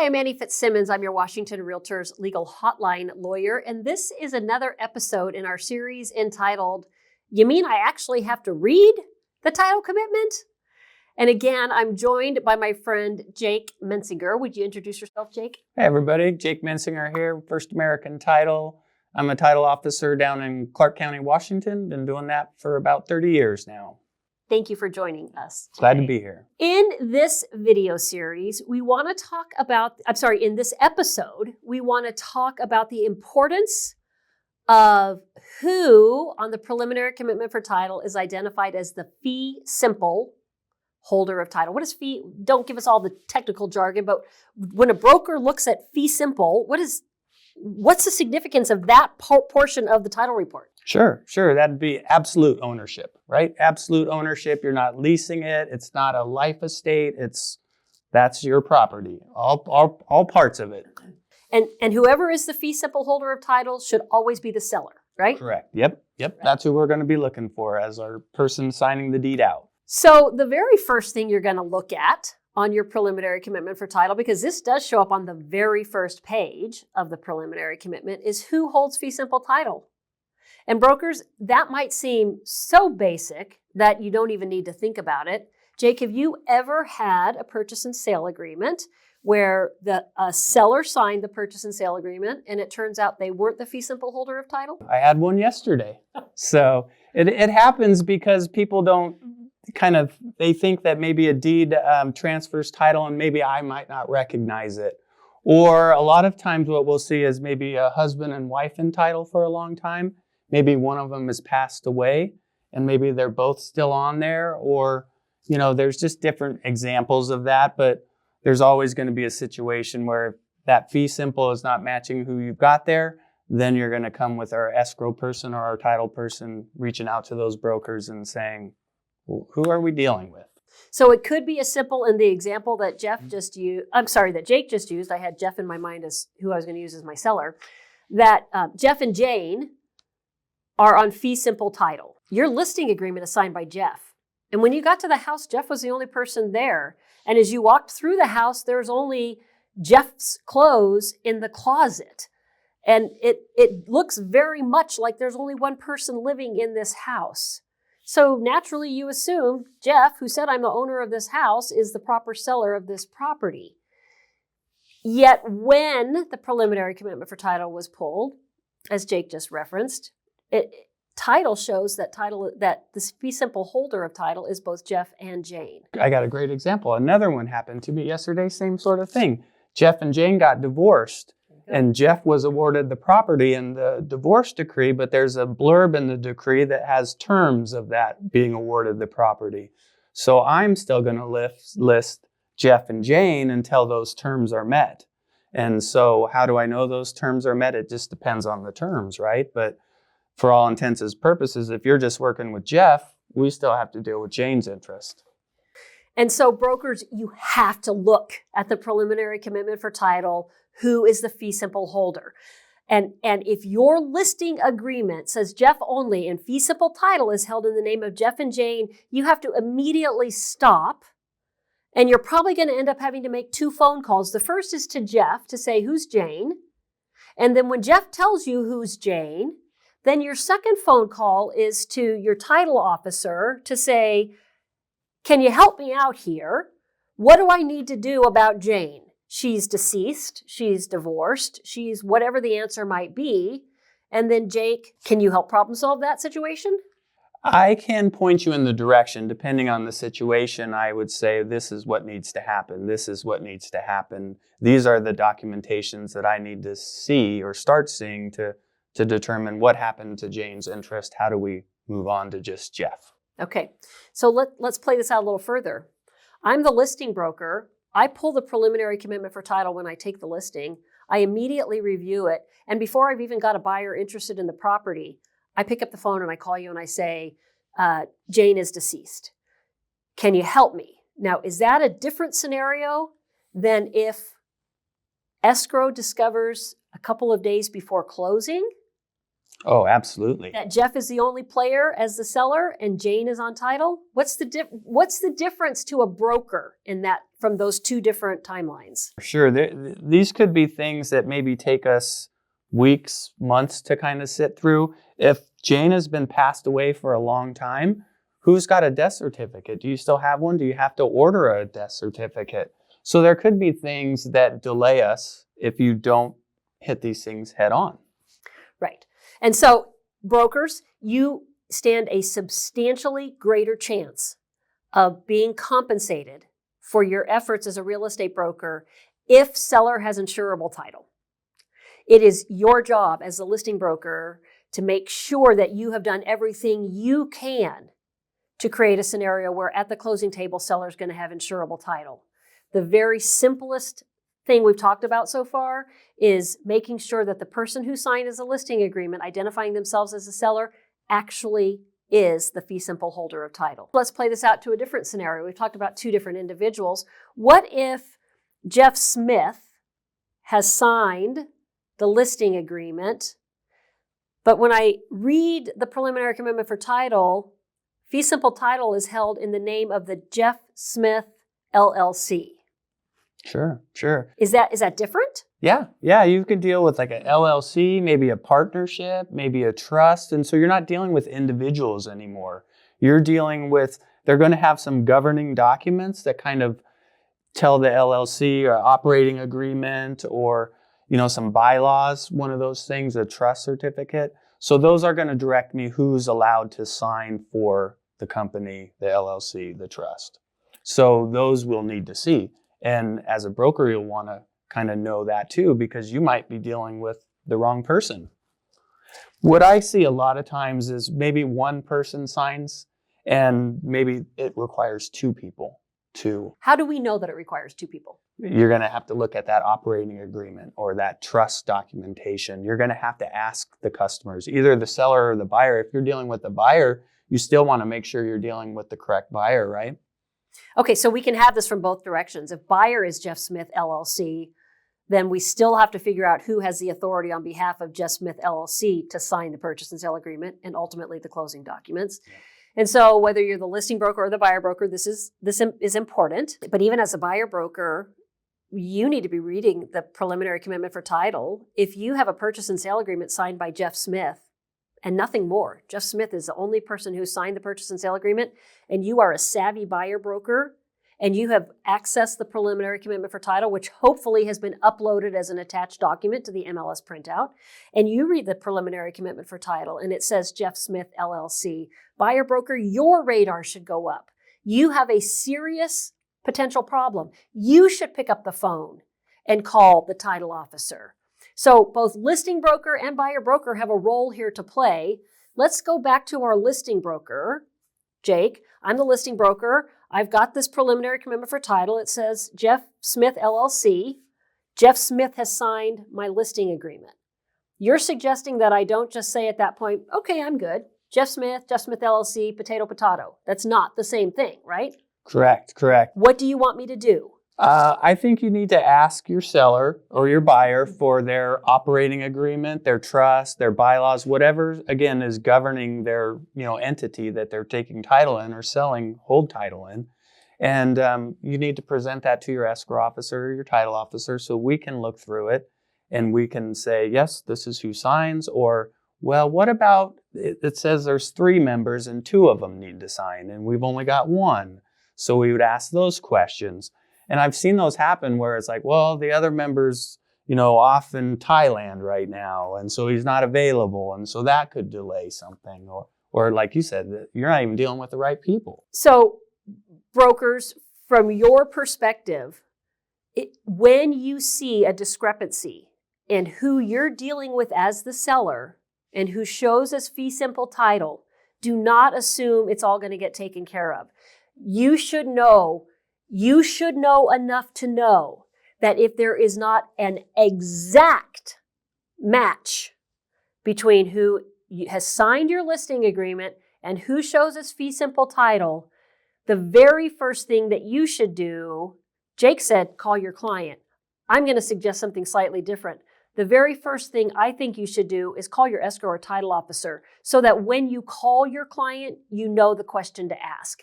Hi, I'm Annie Fitzsimmons. I'm your Washington Realtors Legal Hotline Lawyer, and this is another episode in our series entitled, You Mean I Actually Have to Read the Title Commitment? And again, I'm joined by my friend Jake Mensinger. Would you introduce yourself, Jake? Hey everybody, Jake Mensinger here, First American Title. I'm a title officer down in Clark County, Washington. Been doing that for about 30 years now. Thank you for joining us today. Glad to be here. In this video series, in this episode, we want to talk about the importance of who on the preliminary commitment for title is identified as the fee simple holder of title. What is fee? Don't give us all the technical jargon, but when a broker looks at fee simple, what's the significance of that portion of the title report? Sure. That'd be absolute ownership, right? Absolute ownership. You're not leasing it. It's not a life estate. That's your property. All parts of it. And whoever is the fee simple holder of title should always be the seller, right? Correct. Yep. Right. That's who we're going to be looking for as our person signing the deed out. So the very first thing you're going to look at on your preliminary commitment for title, because this does show up on the very first page of the preliminary commitment, is who holds fee simple title. And brokers, that might seem so basic that you don't even need to think about it. Jake, have you ever had a purchase and sale agreement where the seller signed the purchase and sale agreement and it turns out they weren't the fee simple holder of title? I had one yesterday. So it happens because people don't they think that maybe a deed transfers title and maybe I might not recognize it. Or a lot of times what we'll see is maybe a husband and wife in title for a long time. Maybe one of them has passed away and maybe they're both still on there, or, there's just different examples of that, but there's always going to be a situation where that fee simple is not matching who you've got there. Then you're going to come with our escrow person or our title person reaching out to those brokers and saying, who are we dealing with? So it could be as simple in the example that Jake just used. I had Jeff in my mind as who I was going to use as my seller. That Jeff and Jane are on fee simple title. Your listing agreement is signed by Jeff. And when you got to the house, Jeff was the only person there. And as you walked through the house, there's only Jeff's clothes in the closet. And it looks very much like there's only one person living in this house. So naturally you assume Jeff, who said I'm the owner of this house, is the proper seller of this property. Yet when the preliminary commitment for title was pulled, as Jake just referenced, title shows that this fee simple holder of title is both Jeff and Jane. I got a great example. Another one happened to me yesterday, same sort of thing. Jeff and Jane got divorced. And Jeff was awarded the property in the divorce decree, but there's a blurb in the decree that has terms of that being awarded the property. So I'm still going to list Jeff and Jane until those terms are met. And so how do I know those terms are met? It just depends on the terms, right? But for all intents and purposes, if you're just working with Jeff, we still have to deal with Jane's interest. And so brokers, you have to look at the preliminary commitment for title. Who is the fee simple holder? And if your listing agreement says Jeff only and fee simple title is held in the name of Jeff and Jane, you have to immediately stop. And you're probably going to end up having to make 2 phone calls. The first is to Jeff to say, who's Jane? And then when Jeff tells you who's Jane, then your second phone call is to your title officer to say, can you help me out here? What do I need to do about Jane? She's deceased, she's divorced, she's whatever the answer might be. And then Jake, can you help problem solve that situation? I can point you in the direction. Depending on the situation, I would say this is what needs to happen. This is what needs to happen. These are the documentations that I need to see or start seeing to determine what happened to Jane's interest. How do we move on to just Jeff? Okay, so let's play this out a little further. I'm the listing broker. I pull the preliminary commitment for title when I take the listing. I immediately review it. And before I've even got a buyer interested in the property, I pick up the phone and I call you and I say, Jane is deceased. Can you help me? Now, is that a different scenario than if escrow discovers a couple of days before closing Oh, absolutely. That Jeff is the only player as the seller and Jane is on title? What's the difference to a broker in that from those two different timelines? Sure. These could be things that maybe take us weeks, months to kind of sit through. If Jane has been passed away for a long time, who's got a death certificate? Do you still have one? Do you have to order a death certificate? So there could be things that delay us if you don't hit these things head on. Right. And so brokers, you stand a substantially greater chance of being compensated for your efforts as a real estate broker if seller has insurable title. It is your job as a listing broker to make sure that you have done everything you can to create a scenario where at the closing table, seller's going to have insurable title. The very simplest thing we've talked about so far is making sure that the person who signed as a listing agreement, identifying themselves as a seller, actually is the fee simple holder of title. Let's play this out to a different scenario. We've talked about two different individuals. What if Jeff Smith has signed the listing agreement, but when I read the preliminary commitment for title, fee simple title is held in the name of the Jeff Smith LLC. Sure. Is that different? Yeah. You could deal with like a LLC, maybe a partnership, maybe a trust. And so you're not dealing with individuals anymore. You're dealing with, they're going to have some governing documents that kind of tell the LLC or operating agreement or, some bylaws, one of those things, a trust certificate. So those are going to direct me who's allowed to sign for the company, the LLC, the trust. So those we'll need to see. And as a broker, you'll want to kind of know that too, because you might be dealing with the wrong person. What I see a lot of times is maybe one person signs and maybe it requires two people to. How do we know that it requires two people? You're going to have to look at that operating agreement or that trust documentation. You're going to have to ask the customers, either the seller or the buyer. If you're dealing with the buyer, you still want to make sure you're dealing with the correct buyer, right? Okay, so we can have this from both directions. If buyer is Jeff Smith LLC, then we still have to figure out who has the authority on behalf of Jeff Smith LLC to sign the purchase and sale agreement and ultimately the closing documents. Yeah. And so whether you're the listing broker or the buyer broker, this is important. But even as a buyer broker, you need to be reading the preliminary commitment for title. If you have a purchase and sale agreement signed by Jeff Smith and nothing more, Jeff Smith is the only person who signed the purchase and sale agreement, and you are a savvy buyer broker, and you have accessed the preliminary commitment for title, which hopefully has been uploaded as an attached document to the MLS printout, and you read the preliminary commitment for title, and it says Jeff Smith LLC. Buyer broker, your radar should go up. You have a serious potential problem. You should pick up the phone and call the title officer. So both listing broker and buyer broker have a role here to play. Let's go back to our listing broker. Jake, I'm the listing broker. I've got this preliminary commitment for title. It says Jeff Smith LLC. Jeff Smith has signed my listing agreement. You're suggesting that I don't just say at that point, okay, I'm good. Jeff Smith LLC, potato. That's not the same thing, right? Correct. What do you want me to do? I think you need to ask your seller or your buyer for their operating agreement, their trust, their bylaws, whatever, again, is governing their entity that they're taking title in or hold title in. And you need to present that to your escrow officer or your title officer so we can look through it and we can say, yes, this is who signs, or, well, what about, it says there's 3 members and 2 of them need to sign and we've only got 1. So we would ask those questions. And I've seen those happen where it's like, well, the other member's, off in Thailand right now, and so he's not available, and so that could delay something. Or like you said, that you're not even dealing with the right people. So brokers, from your perspective, when you see a discrepancy in who you're dealing with as the seller and who shows as fee simple title, do not assume it's all going to get taken care of. You should know enough to know that if there is not an exact match between who has signed your listing agreement and who shows as fee simple title, the very first thing that you should do, Jake said, call your client. I'm going to suggest something slightly different. the very first thing I think you should do is call your escrow or title officer so that when you call your client, you know the question to ask.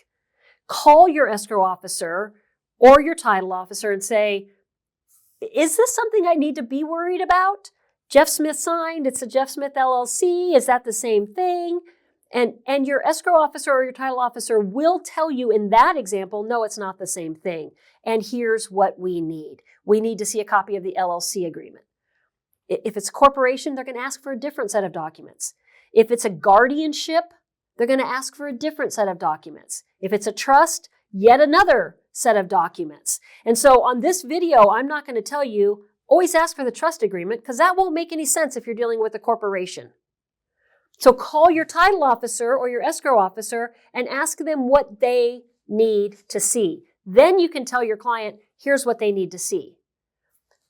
Call your escrow officer or your title officer and say, is this something I need to be worried about? Jeff Smith signed, it's a Jeff Smith LLC, is that the same thing? And your escrow officer or your title officer will tell you in that example, no, it's not the same thing. And here's what we need. We need to see a copy of the LLC agreement. If it's a corporation, they're going to ask for a different set of documents. If it's a guardianship, they're going to ask for a different set of documents. If it's a trust, yet another set of documents. And so on this video, I'm not going to tell you, always ask for the trust agreement, because that won't make any sense if you're dealing with a corporation. So call your title officer or your escrow officer and ask them what they need to see. Then you can tell your client, here's what they need to see.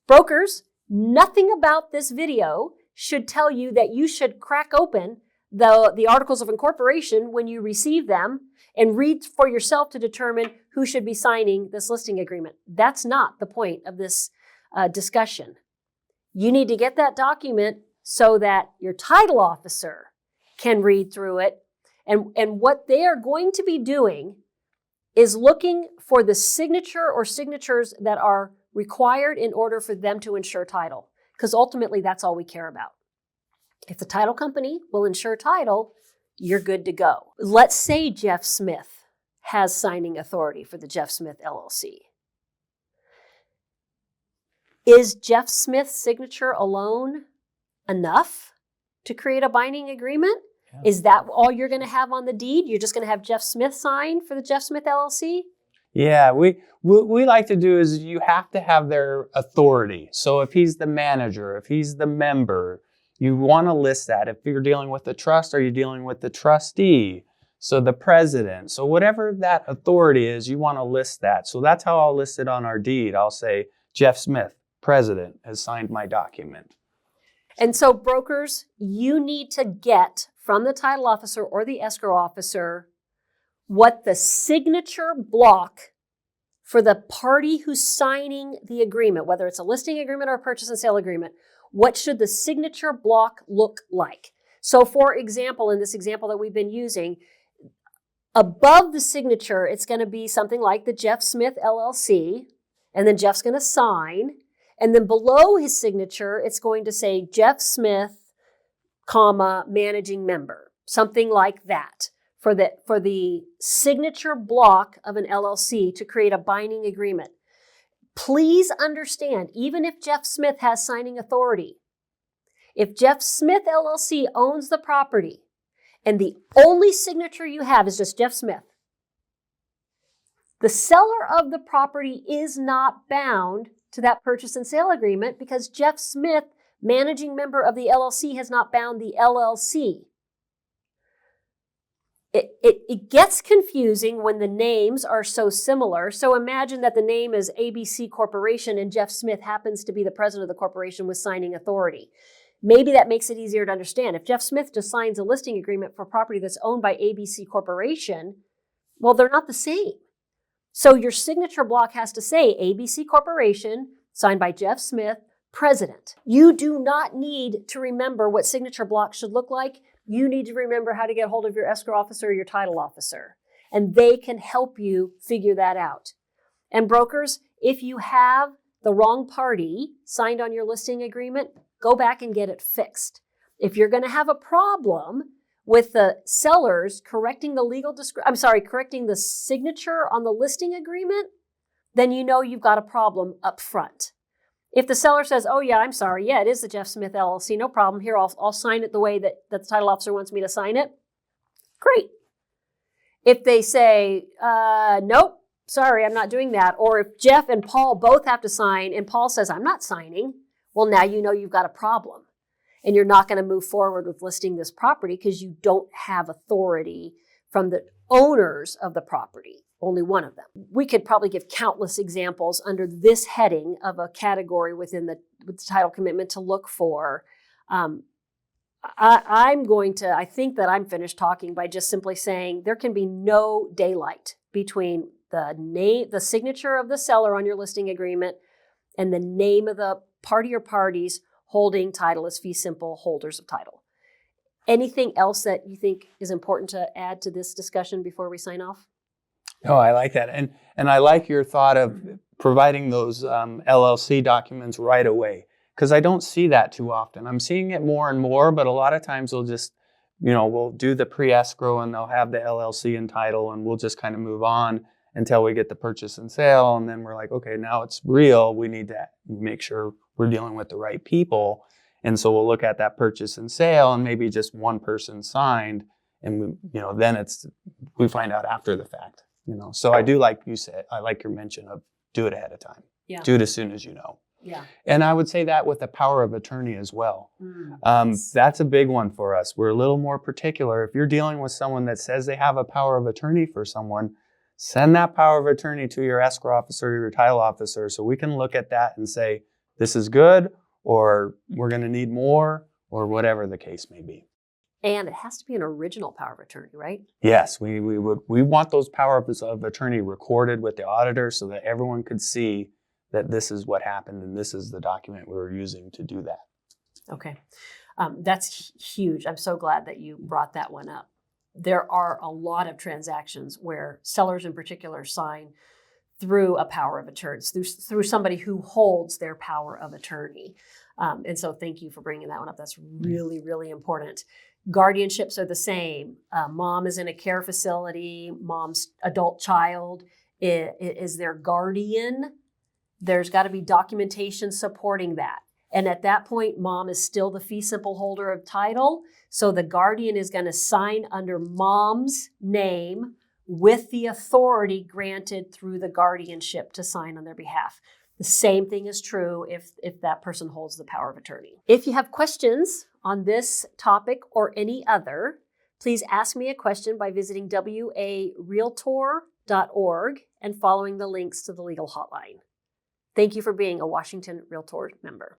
Brokers, nothing about this video should tell you that you should crack open the articles of incorporation when you receive them and read for yourself to determine who should be signing this listing agreement. That's not the point of this discussion. You need to get that document so that your title officer can read through it. And what they are going to be doing is looking for the signature or signatures that are required in order for them to insure title, because ultimately that's all we care about. If the title company will insure title, you're good to go. Let's say Jeff Smith has signing authority for the Jeff Smith LLC. Is Jeff Smith's signature alone enough to create a binding agreement? Yeah. Is that all you're going to have on the deed? You're just going to have Jeff Smith sign for the Jeff Smith LLC? Yeah, what we like to do is you have to have their authority. So if he's the manager, if he's the member, you want to list that. If you're dealing with the trust, are you dealing with the trustee? So the president. So whatever that authority is, you want to list that. So that's how I'll list it on our deed. I'll say, Jeff Smith, president, has signed my document. And so brokers, you need to get from the title officer or the escrow officer what the signature block for the party who's signing the agreement, whether it's a listing agreement or a purchase and sale agreement, what should the signature block look like? So for example, in this example that we've been using, above the signature, it's going to be something like the Jeff Smith LLC, and then Jeff's going to sign. And then below his signature, it's going to say Jeff Smith, comma, managing member, something like that for the signature block of an LLC to create a binding agreement. Please understand, even if Jeff Smith has signing authority, if Jeff Smith LLC owns the property and the only signature you have is just Jeff Smith, the seller of the property is not bound to that purchase and sale agreement because Jeff Smith, managing member of the LLC, has not bound the LLC. It gets confusing when the names are so similar. So imagine that the name is ABC Corporation and Jeff Smith happens to be the president of the corporation with signing authority. Maybe that makes it easier to understand. If Jeff Smith just signs a listing agreement for property that's owned by ABC Corporation, well, they're not the same. So your signature block has to say ABC Corporation, signed by Jeff Smith, president. You do not need to remember what signature block should look like. You need to remember how to get hold of your escrow officer or your title officer, and they can help you figure that out. And brokers, if you have the wrong party signed on your listing agreement, go back and get it fixed. If you're going to have a problem with the sellers correcting the signature on the listing agreement, then you know you've got a problem up front. If the seller says, oh yeah, I'm sorry, yeah, it is the Jeff Smith LLC, no problem, here, I'll sign it the way that the title officer wants me to sign it, great. If they say, nope, sorry, I'm not doing that, or if Jeff and Paul both have to sign and Paul says, I'm not signing, well, now you know you've got a problem. And you're not going to move forward with listing this property because you don't have authority from the owners of the property, only one of them. We could probably give countless examples under this heading of a category with the title commitment to look for. I think that I'm finished talking by just simply saying there can be no daylight between the signature of the seller on your listing agreement and the name of the party or parties holding title as fee simple holders of title. Anything else that you think is important to add to this discussion before we sign off? Oh, I like that. And I like your thought of providing those LLC documents right away, because I don't see that too often. I'm seeing it more and more, but a lot of times they'll just, we'll do the pre-escrow and they'll have the LLC and title, and we'll just kind of move on until we get the purchase and sale. And then we're like, okay, now it's real. We need to make sure we're dealing with the right people. And so we'll look at that purchase and sale, and maybe just one person signed, and then we find out after the fact. So I do, like you said, I like your mention of do it ahead of time. Yeah. Do it as soon as you know. Yeah. And I would say that with the power of attorney as well. Yes. That's a big one for us. We're a little more particular. If you're dealing with someone that says they have a power of attorney for someone, send that power of attorney to your escrow officer or your title officer, so we can look at that and say, this is good, or we're going to need more, or whatever the case may be. And it has to be an original power of attorney, right? Yes, we want those powers of attorney recorded with the auditor so that everyone could see that this is what happened and this is the document we were using to do that. Okay. That's huge. I'm so glad that you brought that one up. There are a lot of transactions where sellers in particular sign through a power of attorney, through somebody who holds their power of attorney. And so thank you for bringing that one up. That's really, really important. Guardianships are the same. Mom is in a care facility. Mom's adult child is their guardian. There's got to be documentation supporting that. And at that point, mom is still the fee simple holder of title. So the guardian is going to sign under mom's name with the authority granted through the guardianship to sign on their behalf. The same thing is true if that person holds the power of attorney. If you have questions on this topic or any other, please ask me a question by visiting warealtor.org and following the links to the legal hotline. Thank you for being a Washington Realtors member.